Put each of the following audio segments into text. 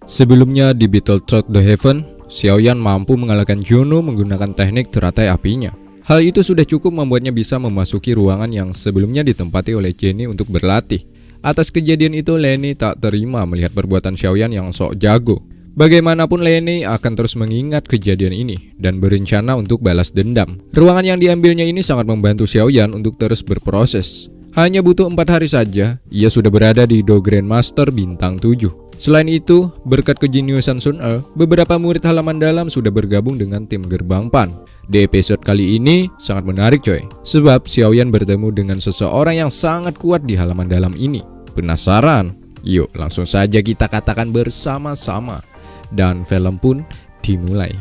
Sebelumnya di Battletoad The Heaven, Xiaoyan mampu mengalahkan Juno menggunakan teknik teratai apinya. Hal itu sudah cukup membuatnya bisa memasuki ruangan yang sebelumnya ditempati oleh Jenny untuk berlatih. Atas kejadian itu, Lenny tak terima melihat perbuatan Xiaoyan yang sok jago. Bagaimanapun Lenny akan terus mengingat kejadian ini dan berencana untuk balas dendam. Ruangan yang diambilnya ini sangat membantu Xiaoyan untuk terus berproses. Hanya butuh 4 hari saja, ia sudah berada di Do Grandmaster bintang 7. Selain itu, berkat kejeniusan Sun E, beberapa murid halaman dalam sudah bergabung dengan tim Gerbang Pan. Di episode kali ini sangat menarik coy, sebab Xiaoyan bertemu dengan seseorang yang sangat kuat di halaman dalam ini. Penasaran? Yuk langsung saja kita katakan bersama-sama. Dan film pun dimulai.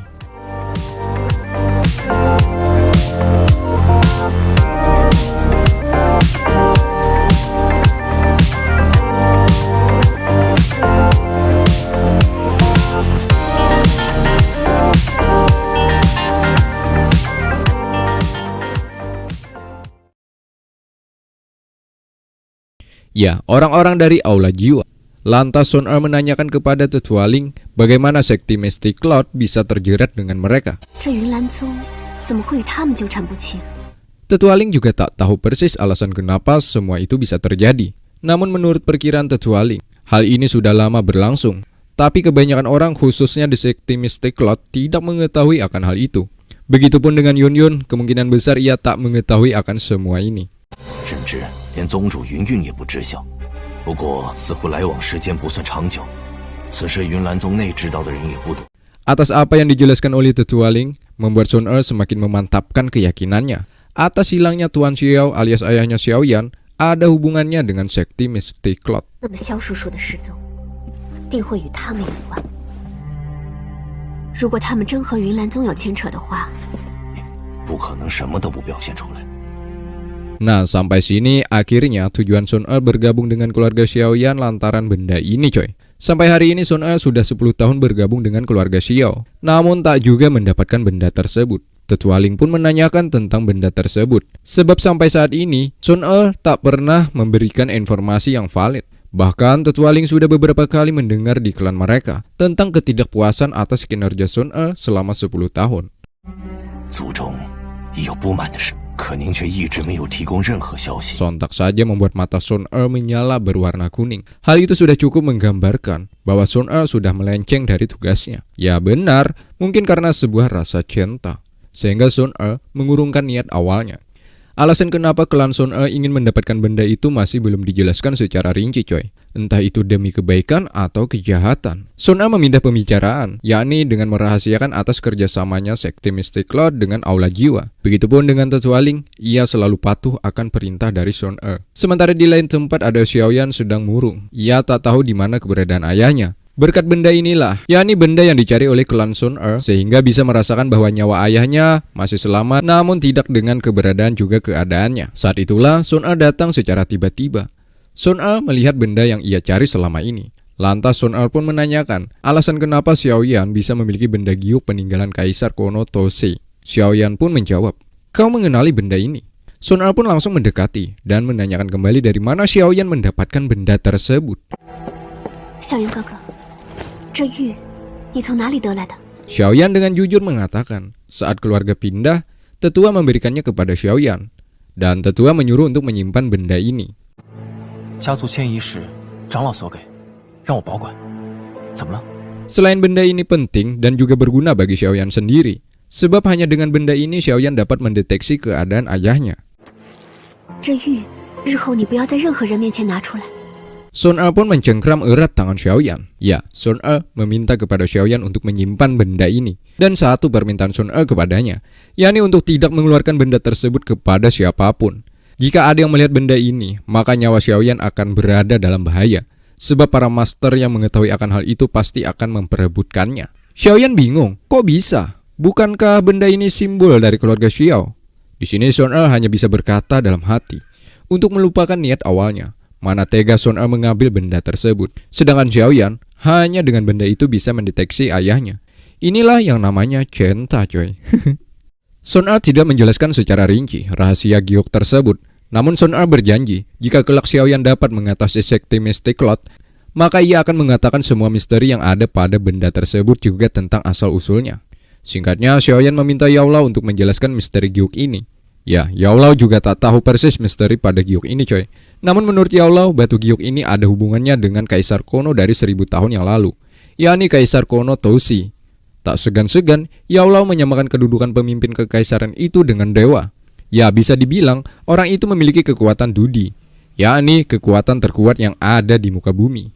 Ya, orang-orang dari Aula Jiwa. Lantas Sun Er menanyakan kepada Tetua Ling bagaimana sekti Mystic Cloud bisa terjerat dengan mereka. Tetua Ling juga tak tahu persis alasan kenapa semua itu bisa terjadi. Namun menurut perkiraan Tetua Ling, hal ini sudah lama berlangsung. Tapi kebanyakan orang khususnya di sekti Mystic Cloud tidak mengetahui akan hal itu. Begitupun dengan Yun Yun, kemungkinan besar ia tak mengetahui akan semua ini. 连宗主云韵也不知晓，不过似乎来往时间不算长久。此事云岚宗内知道的人也不多。 Atas apa yang dijelaskan oleh Tetua Ling, membuat Sun Er semakin memantapkan keyakinannya. Atas hilangnya Tuan Xiao alias ayahnya Xiaoyan ada hubungannya dengan sekti Mystic Cloud. 那么萧叔叔的失踪，定会与他们有关。如果他们真和云岚宗有牵扯的话，不可能什么都不表现出来。 Nah, sampai sini akhirnya tujuan Sun E bergabung dengan keluarga Xiaoyan lantaran benda ini coy. Sampai hari ini Sun E sudah 10 tahun bergabung dengan keluarga Xiao, namun tak juga mendapatkan benda tersebut. Tetua Ling pun menanyakan tentang benda tersebut. Sebab sampai saat ini, Sun E tak pernah memberikan informasi yang valid. Bahkan Tetua Ling sudah beberapa kali mendengar di klan mereka tentang ketidakpuasan atas kinerja Sun E selama 10 tahun. 族中已有不满的事。 可宁却一直没有提供任何消息。 Sontak saja membuat mata Sun E menyala berwarna kuning. Hal itu sudah cukup menggambarkan bahwa Sun E sudah melenceng dari tugasnya. Ya benar, mungkin karena sebuah rasa cinta, sehingga Sun E mengurungkan niat awalnya. Alasan kenapa klan Sun E ingin mendapatkan benda itu masih belum dijelaskan secara rinci coy. Entah itu demi kebaikan atau kejahatan. Sun E memindah pembicaraan, yakni dengan merahasiakan atas kerjasamanya sekti Mystic Cloud dengan Aula Jiwa. Begitupun dengan Tetua Ling, ia selalu patuh akan perintah dari Sun E. Sementara di lain tempat ada Xiaoyan sedang murung. Ia tak tahu di mana keberadaan ayahnya. Berkat benda inilah, yakni benda yang dicari oleh klan Sun E, sehingga bisa merasakan bahwa nyawa ayahnya masih selamat, namun tidak dengan keberadaan juga keadaannya. Saat itulah Sun E datang secara tiba-tiba. Sun E melihat benda yang ia cari selama ini. Lantas Sun E pun menanyakan alasan kenapa Xiaoyan bisa memiliki benda giok peninggalan Kaisar Kono Tosei. Xiaoyan pun menjawab, "Kau mengenali benda ini?" Sun E pun langsung mendekati dan menanyakan kembali dari mana Xiaoyan mendapatkan benda tersebut. Xiaoyan 哥哥，这玉你从哪里得来的？ Xiaoyan dengan jujur mengatakan, saat keluarga pindah, tetua memberikannya kepada Xiaoyan, dan tetua menyuruh untuk menyimpan benda ini. 家族迁移时，长老所给，让我保管。怎么了？ Selain benda ini penting dan juga berguna bagi Xiaoyan sendiri, sebab hanya dengan benda ini Xiaoyan dapat mendeteksi keadaan ayahnya. 这玉日后你不要在任何人面前拿出来。 Sun E pun mencengkram erat tangan Xiaoyan. Ya, Sun E meminta kepada Xiaoyan untuk menyimpan benda ini. Dan satu permintaan Sun E kepadanya, yakni untuk tidak mengeluarkan benda tersebut kepada siapapun. Jika ada yang melihat benda ini, maka nyawa Xiaoyan akan berada dalam bahaya. Sebab para master yang mengetahui akan hal itu pasti akan memperebutkannya. Xiaoyan bingung, kok bisa? Bukankah benda ini simbol dari keluarga Xiao? Di sini Sun E hanya bisa berkata dalam hati, untuk melupakan niat awalnya. Mana tega Sun E mengambil benda tersebut. Sedangkan Xiaoyan hanya dengan benda itu bisa mendeteksi ayahnya. Inilah yang namanya cinta coy. Sun E tidak menjelaskan secara rinci rahasia giok tersebut. Namun Sun E berjanji, jika kelak Xiaoyan dapat mengatasi sekti Mystic Cloud, maka ia akan mengatakan semua misteri yang ada pada benda tersebut juga tentang asal-usulnya. Singkatnya, Xiaoyan meminta Yao Lao untuk menjelaskan misteri giok ini. Ya, Yao Lao juga tak tahu persis misteri pada giok ini coy. Namun menurut Yao Lao, batu giok ini ada hubungannya dengan Kaisar Kono dari 1000 tahun yang lalu, yakni Kaisar Kono Toshi. Tak segan-segan, Yao Lao menyamakan kedudukan pemimpin kekaisaran itu dengan dewa. Ya, bisa dibilang orang itu memiliki kekuatan Dudi, yakni kekuatan terkuat yang ada di muka bumi.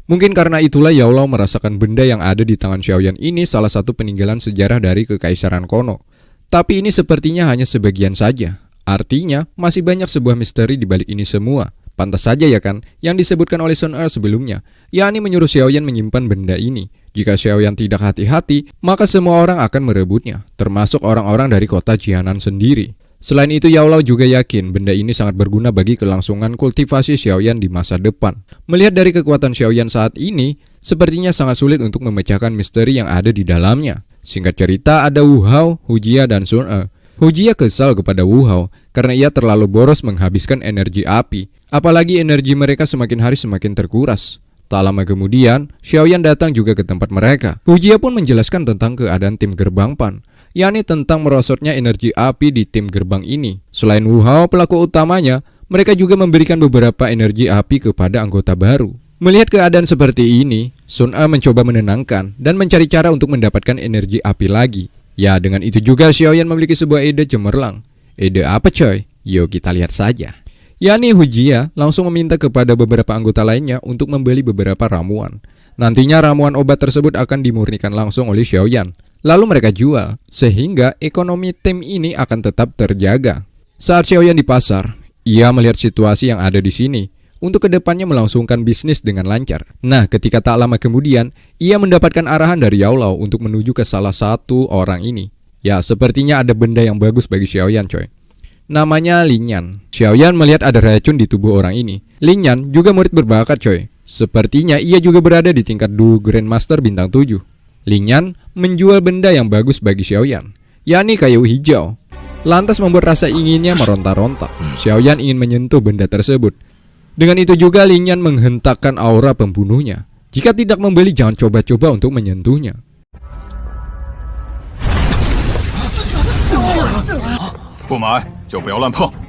Mungkin karena itulah Yao Lao merasakan benda yang ada di tangan Xiaoyan ini salah satu peninggalan sejarah dari kekaisaran Kono. Tapi ini sepertinya hanya sebagian saja. Artinya, masih banyak sebuah misteri di balik ini semua. Pantas saja ya kan, yang disebutkan oleh Sun Er sebelumnya, yakni menyuruh Xiaoyan menyimpan benda ini. Jika Xiaoyan tidak hati-hati, maka semua orang akan merebutnya, termasuk orang-orang dari kota Jianan sendiri. Selain itu, Yao Lao juga yakin benda ini sangat berguna bagi kelangsungan kultivasi Xiaoyan di masa depan. Melihat dari kekuatan Xiaoyan saat ini, sepertinya sangat sulit untuk memecahkan misteri yang ada di dalamnya. Singkat cerita, ada Wu Hao, Hu Jia, dan Sun Er. Hu Jia kesal kepada Wu Hao karena ia terlalu boros menghabiskan energi api. Apalagi energi mereka semakin hari semakin terkuras. Tak lama kemudian, Xiaoyan datang juga ke tempat mereka. Hu Jia pun menjelaskan tentang keadaan tim Gerbang Pan, yakni tentang merosotnya energi api di tim gerbang ini. Selain Wu Hao, pelaku utamanya, mereka juga memberikan beberapa energi api kepada anggota baru. Melihat keadaan seperti ini, Sun Er mencoba menenangkan dan mencari cara untuk mendapatkan energi api lagi. Ya, dengan itu juga Xiaoyan memiliki sebuah ide cemerlang. Ide apa coy? Yuk kita lihat saja. Yani Hu Jia langsung meminta kepada beberapa anggota lainnya untuk membeli beberapa ramuan. Nantinya ramuan obat tersebut akan dimurnikan langsung oleh Xiaoyan. Lalu mereka jual, sehingga ekonomi tim ini akan tetap terjaga. Saat Xiaoyan di pasar, ia melihat situasi yang ada di sini untuk kedepannya melangsungkan bisnis dengan lancar. Nah, ketika tak lama kemudian, ia mendapatkan arahan dari Yao Lao untuk menuju ke salah satu orang ini. Ya, sepertinya ada benda yang bagus bagi Xiaoyan coy. Namanya Lin Yan. Xiaoyan melihat ada racun di tubuh orang ini. Lin Yan juga murid berbakat coy. Sepertinya ia juga berada di tingkat Du Grandmaster bintang 7. Lin Yan menjual benda yang bagus bagi Xiaoyan, yakni kayu hijau. Lantas membuat rasa inginnya meronta-ronta. Xiaoyan ingin menyentuh benda tersebut. Dengan itu juga Lin Yan menghentakkan aura pembunuhnya. Jika tidak membeli, jangan coba-coba untuk menyentuhnya.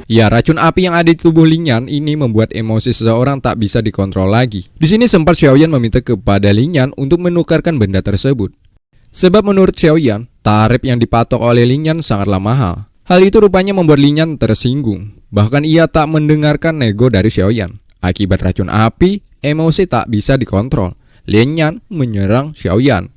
Ya, racun api yang ada di tubuh Lin Yan ini membuat emosi seseorang tak bisa dikontrol lagi. Di sini sempat Xiaoyan meminta kepada Lin Yan untuk menukarkan benda tersebut. Sebab menurut Xiaoyan, tarif yang dipatok oleh Lin Yan sangatlah mahal. Hal itu rupanya membuat Lin Yan tersinggung. Bahkan ia tak mendengarkan nego dari Xiaoyan. Akibat racun api, emosi tak bisa dikontrol. Lin Yan menyerang Xiaoyan.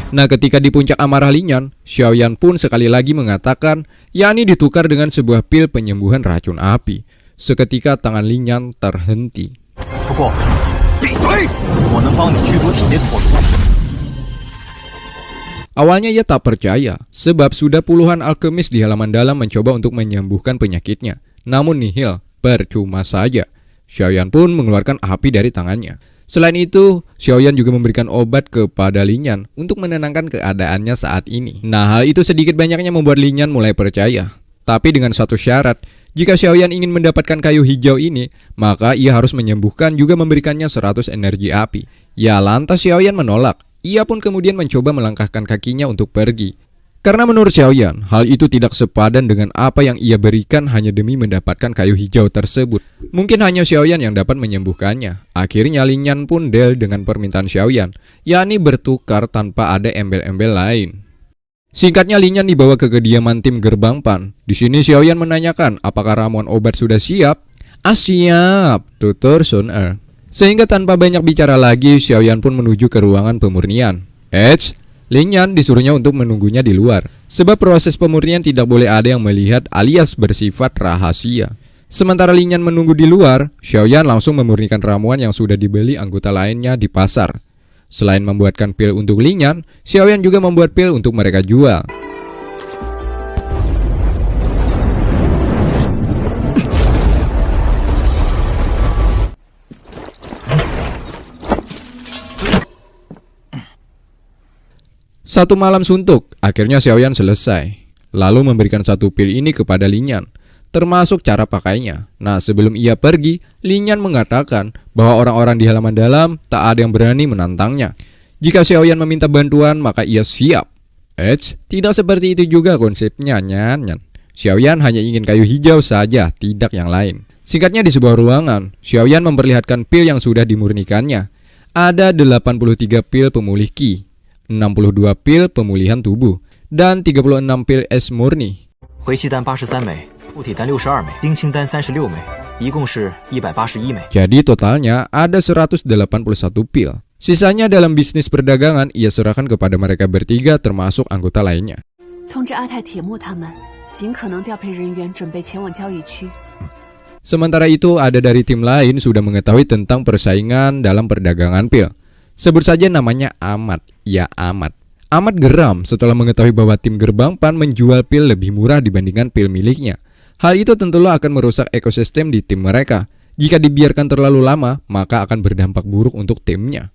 Nah, ketika di puncak amarah Lin Yan, Xiaoyan pun sekali lagi mengatakan, yakni ditukar dengan sebuah pil penyembuhan racun api. Seketika tangan Lin Yan terhenti. Awalnya ia tak percaya, sebab sudah puluhan alkemis di halaman dalam mencoba untuk menyembuhkan penyakitnya. Namun nihil, percuma saja. Xiaoyan pun mengeluarkan api dari tangannya. Selain itu, Xiaoyan juga memberikan obat kepada Lin Yan untuk menenangkan keadaannya saat ini. Nah, hal itu sedikit banyaknya membuat Lin Yan mulai percaya. Tapi dengan satu syarat, jika Xiaoyan ingin mendapatkan kayu hijau ini, maka ia harus menyembuhkan juga memberikannya 100 energi api. Ya, lantas Xiaoyan menolak. Ia pun kemudian mencoba melangkahkan kakinya untuk pergi. Karena menurut Xiaoyan, hal itu tidak sepadan dengan apa yang ia berikan hanya demi mendapatkan kayu hijau tersebut. Mungkin hanya Xiaoyan yang dapat menyembuhkannya. Akhirnya Lin Yan pun deal dengan permintaan Xiaoyan, yakni bertukar tanpa ada embel-embel lain. Singkatnya, Lin Yan dibawa ke kediaman tim Gerbang Pan. Di sini Xiaoyan menanyakan apakah ramuan obat sudah siap. Siap, tutur Sun Er. Sehingga tanpa banyak bicara lagi, Xiaoyan pun menuju ke ruangan pemurnian. Lin Yan disuruhnya untuk menunggunya di luar. Sebab proses pemurnian tidak boleh ada yang melihat alias bersifat rahasia. Sementara Lin Yan menunggu di luar, Xiaoyan langsung memurnikan ramuan yang sudah dibeli anggota lainnya di pasar. Selain membuatkan pil untuk Lin Yan, Xiaoyan juga membuat pil untuk mereka jual. Satu malam suntuk, akhirnya Xiaoyan selesai. Lalu memberikan satu pil ini kepada Lin Yan, termasuk cara pakainya. Nah, sebelum ia pergi, Lin Yan mengatakan bahwa orang-orang di halaman dalam tak ada yang berani menantangnya. Jika Xiaoyan meminta bantuan, maka ia siap. Tidak seperti itu juga konsepnya, Nyan. Xiaoyan hanya ingin kayu hijau saja, tidak yang lain. Singkatnya, di sebuah ruangan, Xiaoyan memperlihatkan pil yang sudah dimurnikannya. Ada 83 pil pemulih qi, 62 pil pemulihan tubuh, dan 36 pil es murni. 回气丹83枚，固体丹62枚，冰清丹36枚，一共是181枚。 Jadi totalnya ada 181 pil. Sisanya dalam bisnis perdagangan ia serahkan kepada mereka bertiga termasuk anggota lainnya. 通知阿泰、铁木他们，尽可能调配人员，准备前往交易区。 Sementara itu ada dari tim lain sudah mengetahui tentang persaingan dalam perdagangan pil. Sebut saja namanya Ahmad. Ya, Ahmad. Ahmad geram setelah mengetahui bahwa tim Gerbang Pan menjual pil lebih murah dibandingkan pil miliknya. Hal itu tentulah akan merusak ekosistem di tim mereka. Jika dibiarkan terlalu lama, maka akan berdampak buruk untuk timnya.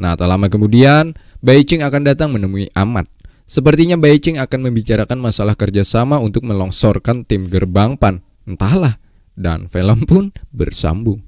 Nah, tak lama kemudian, Bai Qing akan datang menemui Ahmad. Sepertinya Bai Qing akan membicarakan masalah kerjasama untuk melongsorkan tim Gerbang Pan. Entahlah. Dan film pun bersambung.